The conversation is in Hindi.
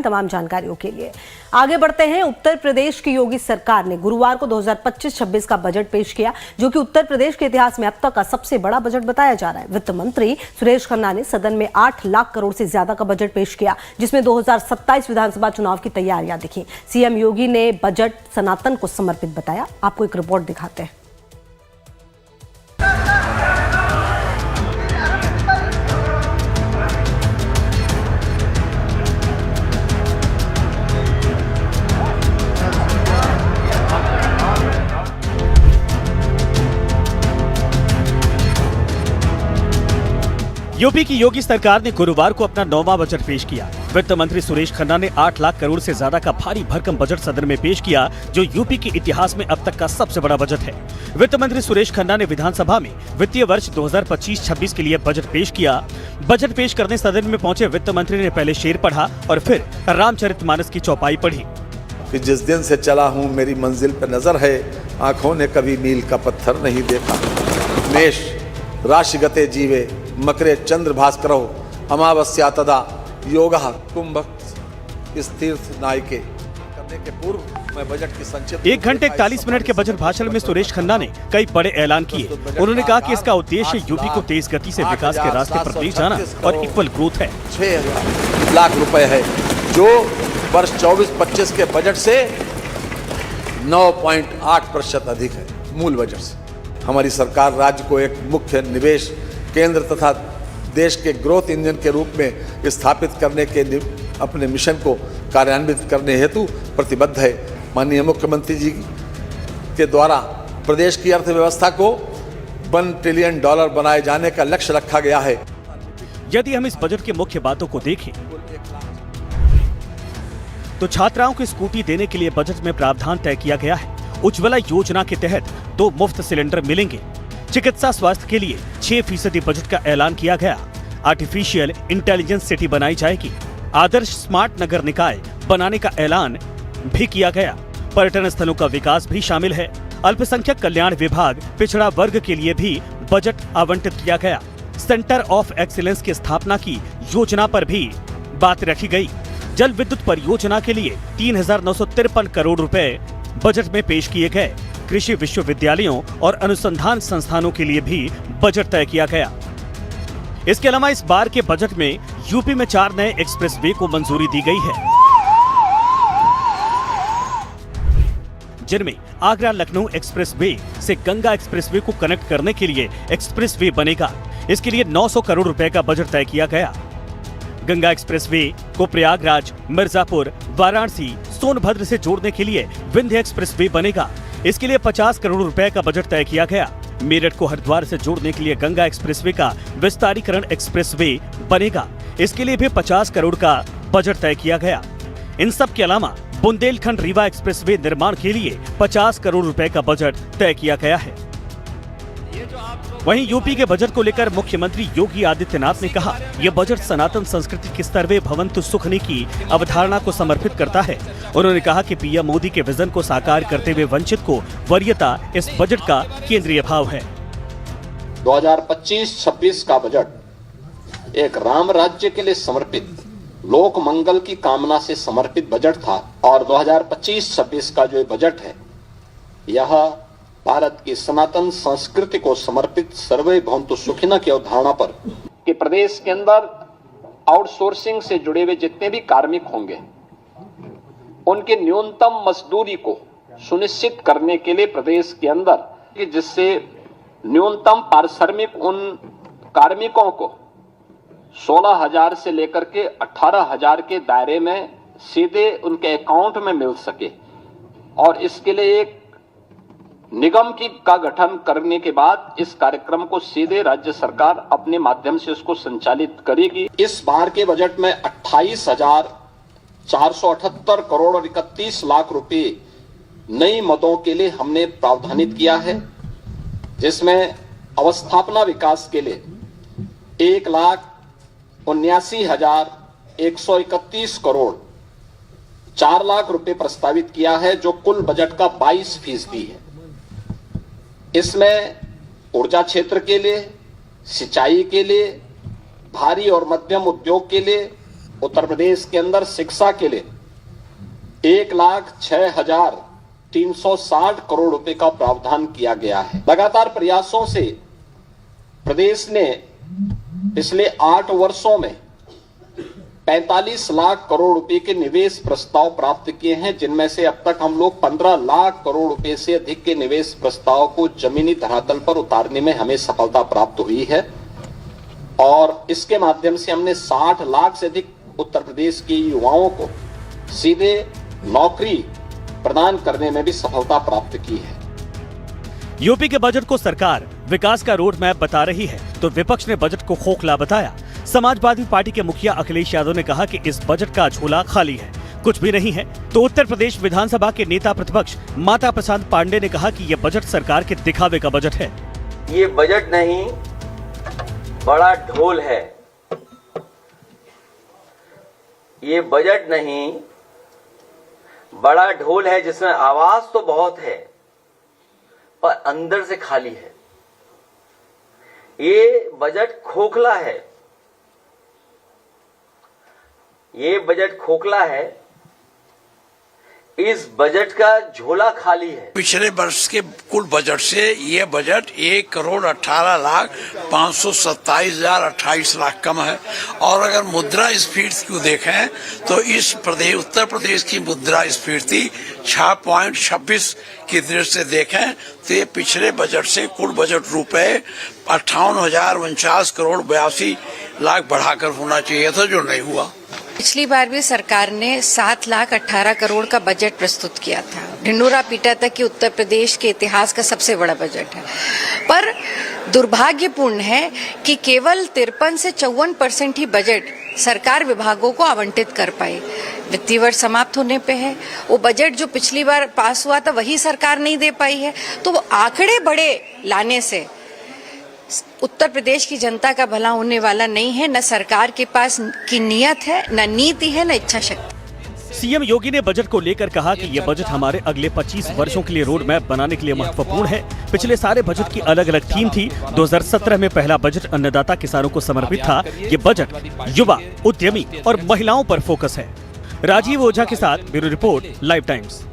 तमाम जानकारियों के लिए आगे बढ़ते हैं। उत्तर प्रदेश की योगी सरकार ने गुरुवार को 2025-26 का बजट पेश किया, जो कि उत्तर प्रदेश के इतिहास में अब तक का सबसे बड़ा बजट बताया जा रहा है। वित्त मंत्री सुरेश खन्ना ने सदन में 8 लाख करोड़ से ज्यादा का बजट पेश किया, जिसमें 2027 विधानसभा चुनाव की तैयारियां दिखी। सीएम योगी ने बजट सनातन को समर्पित बताया। आपको एक रिपोर्ट दिखाते हैं। यूपी की योगी सरकार ने गुरुवार को अपना 9वां बजट पेश किया। वित्त मंत्री सुरेश खन्ना ने 8 लाख करोड़ से ज्यादा का भारी भरकम बजट सदन में पेश किया, जो यूपी के इतिहास में अब तक का सबसे बड़ा बजट है। वित्त मंत्री सुरेश खन्ना ने विधानसभा में वित्तीय वर्ष 2025-26 के लिए बजट पेश किया। बजट पेश करने सदन में पहुंचे वित्त मंत्री ने पहले शेर पढ़ा और फिर रामचरितमानस की चौपाई पढ़ी। कि जिस दिन से चला हूँ मेरी मंजिल पर नजर है, आंखों ने कभी मील का पत्थर नहीं देखा। मेष राशि गते जीवे मकरे चंद्र भास्करो अमावस्या तदा योगः कुंभ तीर्थ नायके करने के पूर्व मैं बजट की संक्षिप्त 1 घंटे 41 मिनट के बजट भाषण में सुरेश खन्ना ने कई बड़े ऐलान किए। उन्होंने कहा कि इसका उद्देश्य यूपी को तेज गति से विकास के रास्ते पर ले जाना और इक्वल ग्रोथ है। 6 लाख रुपए है, जो वर्ष 24-25 के बजट से 9.8% अधिक है मूल बजट से। हमारी सरकार राज्य को एक मुख्य निवेश केंद्र तथा देश के ग्रोथ इंजन के रूप में स्थापित करने के अपने मिशन को कार्यान्वित करने हेतु प्रतिबद्ध है। माननीय मुख्यमंत्री जी के द्वारा प्रदेश की अर्थव्यवस्था को $1 ट्रिलियन बनाए जाने का लक्ष्य रखा गया है। यदि हम इस बजट के मुख्य बातों को देखें तो छात्राओं को स्कूटी देने के लिए बजट में प्रावधान तय किया गया है। उज्ज्वला योजना के तहत 2 मुफ्त सिलेंडर मिलेंगे। चिकित्सा स्वास्थ्य के लिए 6% बजट का ऐलान किया गया। आर्टिफिशियल इंटेलिजेंस सिटी बनाई जाएगी। आदर्श स्मार्ट नगर निकाय बनाने का ऐलान भी किया गया। पर्यटन स्थलों का विकास भी शामिल है। अल्पसंख्यक कल्याण विभाग पिछड़ा वर्ग के लिए भी बजट आवंटित किया गया। सेंटर ऑफ एक्सीलेंस की स्थापना की योजना पर भी बात रखी गई। जल विद्युत परियोजना के लिए 3,953 करोड़ रुपए बजट में पेश किए गए। कृषि विश्वविद्यालयों और अनुसंधान संस्थानों के लिए भी बजट तय किया गया। इसके अलावा इस बार के बजट में यूपी में 4 नए एक्सप्रेसवे को मंजूरी दी गई है, जिनमें आगरा लखनऊ एक्सप्रेसवे से गंगा एक्सप्रेसवे को कनेक्ट करने के लिए एक्सप्रेसवे बनेगा। इसके लिए 900 करोड़ रुपए का बजट तय किया गया। गंगा एक्सप्रेसवे को प्रयागराज, मिर्जापुर, वाराणसी, सोनभद्र से जोड़ने के लिए विंध्य एक्सप्रेसवे बनेगा। इसके लिए 50 करोड़ रुपए का बजट तय किया गया। मेरठ को हरिद्वार से जोड़ने के लिए गंगा एक्सप्रेसवे का विस्तारीकरण एक्सप्रेसवे बनेगा। इसके लिए भी 50 करोड़ का बजट तय किया गया। इन सब के अलावा बुंदेलखंड रीवा एक्सप्रेसवे निर्माण के लिए 50 करोड़ रुपए का बजट तय किया गया है। वहीं यूपी के बजट को लेकर मुख्यमंत्री योगी आदित्यनाथ ने कहा, यह बजट सनातन संस्कृति की सर्वे भवन्तु सुखनी की अवधारणा को समर्पित करता है। उन्होंने कहा कि पीएम मोदी के विजन को साकार करते हुए वंचित को वरीयता इस बजट का केंद्रीय भाव है। 2025-26 का बजट एक राम राज्य के लिए समर्पित, लोक मंगल की कामना से समर्पित बजट था और 2025-26 का जो बजट है, यह भारत की सनातन संस्कृति को समर्पित सर्वे भवन्तु सुखिनः की अवधारणा पर कि प्रदेश के अंदर आउटसोर्सिंग से जुड़े हुए जितने भी कार्मिक होंगे, उनके न्यूनतम मजदूरी को सुनिश्चित करने के लिए प्रदेश के अंदर कि जिससे न्यूनतम पारिश्रमिक उन कार्मिकों को 16,000 से लेकर के 18,000 के दायरे में सीधे उनके अकाउंट में मिल सके। और इसके लिए एक निगम का गठन करने के बाद इस कार्यक्रम को सीधे राज्य सरकार अपने माध्यम से उसको संचालित करेगी। इस बार के बजट में 28,478 करोड़ और 31 लाख रुपए नई मदों के लिए हमने प्रावधानित किया है, जिसमें अवस्थापना विकास के लिए 1,79,131 करोड़ 4 लाख रुपए प्रस्तावित किया है, जो कुल बजट का 22% है। इसमें ऊर्जा क्षेत्र के लिए, सिंचाई के लिए, भारी और मध्यम उद्योग के लिए उत्तर प्रदेश के अंदर शिक्षा के लिए 1,06,360 करोड़ रुपए का प्रावधान किया गया है। लगातार प्रयासों से प्रदेश ने पिछले 8 वर्षों में 45 लाख करोड़ रुपए के निवेश प्रस्ताव प्राप्त किए हैं, जिनमें से अब तक हम लोग 15 लाख करोड़ रुपए से अधिक के निवेश प्रस्ताव को जमीनी धरातल पर उतारने में हमें सफलता प्राप्त हुई है और इसके माध्यम से हमने 60 लाख से अधिक उत्तर प्रदेश के युवाओं को सीधे नौकरी प्रदान करने में भी सफलता प्राप्त की है। यूपी के बजट को सरकार विकास का रोड मैप बता रही है तो विपक्ष ने बजट को खोखला बताया। समाजवादी पार्टी के मुखिया अखिलेश यादव ने कहा कि इस बजट का झोला खाली है, कुछ भी नहीं है। तो उत्तर प्रदेश विधानसभा के नेता प्रतिपक्ष माता प्रसाद पांडे ने कहा कि यह बजट सरकार के दिखावे का बजट है। ये बजट नहीं, बड़ा ढोल है। ये बजट नहीं, बड़ा ढोल है जिसमें आवाज तो बहुत है पर अंदर से खाली है। ये बजट खोखला है। ये बजट खोखला है। इस बजट का झोला खाली है। पिछले वर्ष के कुल बजट से ये बजट 1,18,527,028 कम है और अगर मुद्रास्फीति को देखें तो इस प्रदेश उत्तर प्रदेश की मुद्रास्फीति 6.26 की दृष्टि से देखें तो ये पिछले बजट से कुल बजट रुपए 58,049 करोड़ 82 लाख बढ़ाकर होना चाहिए था, जो नहीं हुआ। पिछली बार भी सरकार ने 7,18,00,000 करोड़ का बजट प्रस्तुत किया था। ढिंडोरा पीटा तक कि उत्तर प्रदेश के इतिहास का सबसे बड़ा बजट है, पर दुर्भाग्यपूर्ण है कि केवल 53 से 54% ही बजट सरकार विभागों को आवंटित कर पाई। वित्तीय वर्ष समाप्त होने पे है। वो बजट जो पिछली बार पास हुआ था वही सरकार नहीं दे पाई है। तो वो आंकड़े बड़े लाने से उत्तर प्रदेश की जनता का भला होने वाला नहीं है। न सरकार के पास की नीयत है, न नीति है, न इच्छा शक्ति। सीएम योगी ने बजट को लेकर कहा कि यह बजट हमारे अगले 25 वर्षों के लिए रोड मैप बनाने के लिए महत्वपूर्ण है। पिछले सारे बजट की अलग अलग थीम थी। 2017 में पहला बजट अन्नदाता किसानों को समर्पित था। ये बजट युवा, उद्यमी और महिलाओं पर फोकस है। राजीव ओझा के साथ ब्यूरो रिपोर्ट, लाइव टाइम्स।